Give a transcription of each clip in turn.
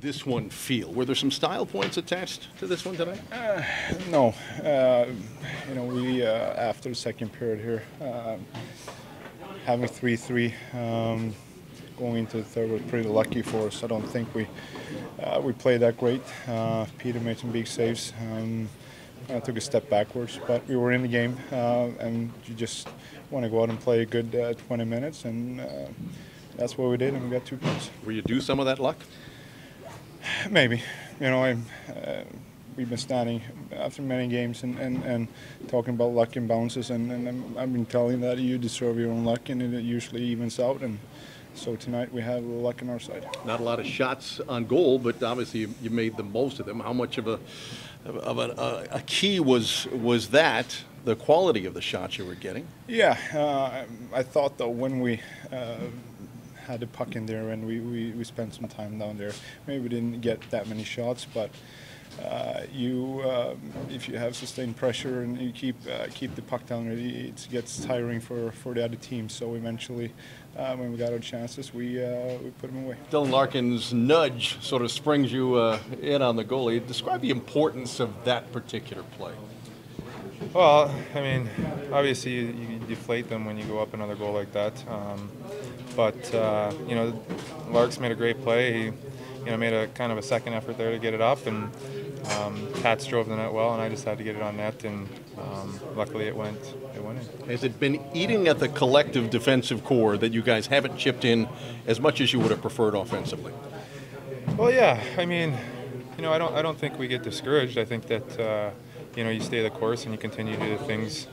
this one feel? Were there some style points attached to this one tonight? No. We after the second period here, having 3-3 going into the third was pretty lucky for us. I don't think we played that great. Peter made some big saves. Took a step backwards, but we were in the game, and you just want to go out and play a good 20 minutes, and that's what we did, and we got 2 points. Were you due some of that luck? Maybe. We've been standing after many games and talking about luck and bounces, and I've been telling that you deserve your own luck, and it usually evens out. And so tonight we have a little luck on our side. Not a lot of shots on goal, but obviously you made the most of them. How much of a key was that, the quality of the shots you were getting? Yeah, I thought though when we had the puck in there and we spent some time down there, maybe we didn't get that many shots, but if you have sustained pressure and you keep the puck down there, it gets tiring for the other team. So eventually, when we got our chances, we put them away. Dylan Larkin's nudge sort of springs you in on the goalie. Describe the importance of that particular play. Well, I mean, obviously you deflate them when you go up another goal like that. Lark's made a great play. He made a kind of a second effort there to get it up, and Pats drove the net well, and I just had to get it on net, and luckily it went in. Has it been eating at the collective defensive core that you guys haven't chipped in as much as you would have preferred offensively? Well, yeah. I mean, I don't think we get discouraged. I think that you stay the course and you continue to do things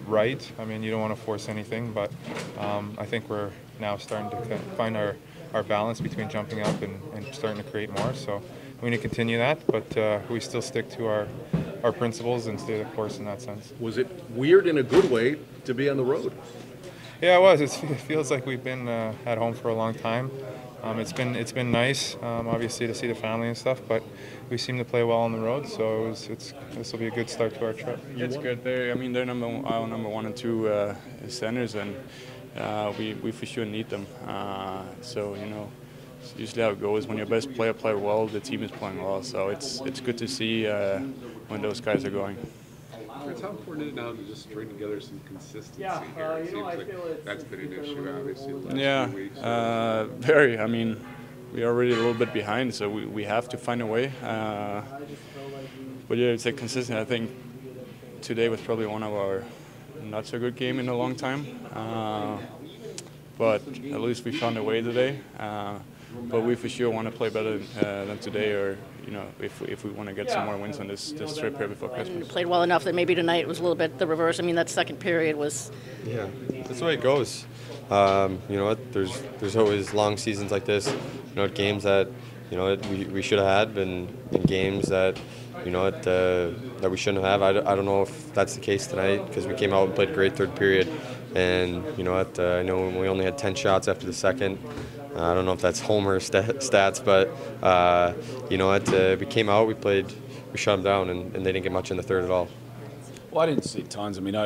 right. I mean, you don't want to force anything, but I think we're now starting to find our balance between jumping up and starting to create more. So we need to continue that, but we still stick to our principles and stay the course in that sense. Was it weird in a good way to be on the road? Yeah, it was. It feels like we've been at home for a long time. It's been nice, obviously, to see the family and stuff, but we seem to play well on the road, so this will be a good start to our trip. It's good. They're number 1 and 2 centers, and we for sure need them. It's usually how it goes. When your best player play well, the team is playing well. So it's good to see when those guys are going. Frans, how important is it now to just string together some consistency here? It seems like that's been an issue, obviously, the last few weeks. Very. I mean, we're already a little bit behind, so we have to find a way. But yeah, it's a consistent. I think today was probably one of our not so good game in a long time. But at least we found a way today. But we for sure want to play better than today, or if we want to get some more wins on this trip here before Christmas. You played well enough that maybe tonight was a little bit the reverse. I mean, that second period was. Yeah, that's the way it goes. There's always long seasons like this. Games that we should have had, and games that that we shouldn't have. I don't know if that's the case tonight, because we came out and played a great third period, and I know we only had 10 shots after the second. I don't know if that's Homer stats, but we came out, we shut them down, and they didn't get much in the third at all. Well, I didn't see tons. I mean,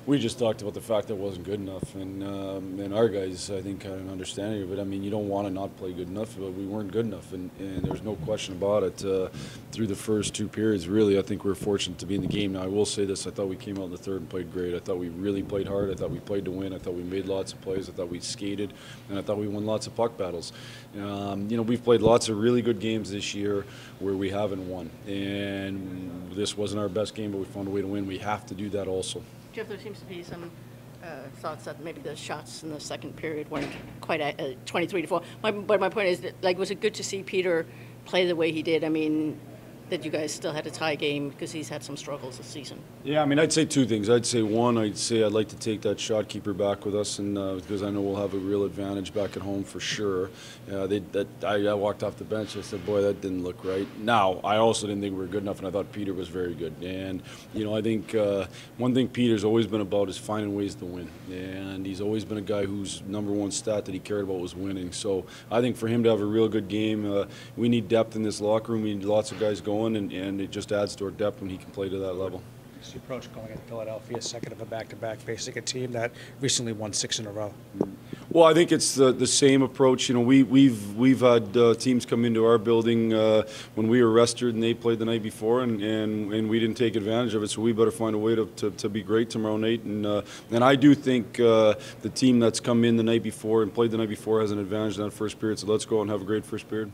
we just talked about the fact that it wasn't good enough, and our guys, I think, had an understanding of it. I mean, you don't want to not play good enough, but we weren't good enough, and there's no question about it. Through the first 2 periods, really, I think we were fortunate to be in the game. Now, I will say this, I thought we came out in the third and played great. I thought we really played hard. I thought we played to win. I thought we made lots of plays. I thought we skated, and I thought we won lots of puck battles. We've played lots of really good games this year where we haven't won, and this wasn't our best game, but we found a way to win. We have to do that also. Jeff, there seems to be some thoughts that maybe the shots in the second period weren't quite 23-4. But my point is, that, was it good to see Peter play the way he did? I mean, that you guys still had a tie game because he's had some struggles this season. Yeah, I mean, I'd say 2 things. I'd say one, I'd like to take that shot keeper back with us, and because I know we'll have a real advantage back at home for sure. I walked off the bench. I said, boy, that didn't look right. Now, I also didn't think we were good enough, and I thought Peter was very good. And I think one thing Peter's always been about is finding ways to win, and he's always been a guy whose number 1 stat that he cared about was winning. So I think for him to have a real good game, we need depth in this locker room. We need lots of guys going, and it just adds to our depth when he can play to that level. It's the approach going at Philadelphia, second of a back-to-back, facing a team that recently won 6 in a row. Well, I think it's the same approach. You know, we've had teams come into our building when we were rested and they played the night before, and we didn't take advantage of it. So we better find a way to be great tomorrow night. And I do think the team that's come in the night before and played the night before has an advantage in that first period. So let's go and have a great first period.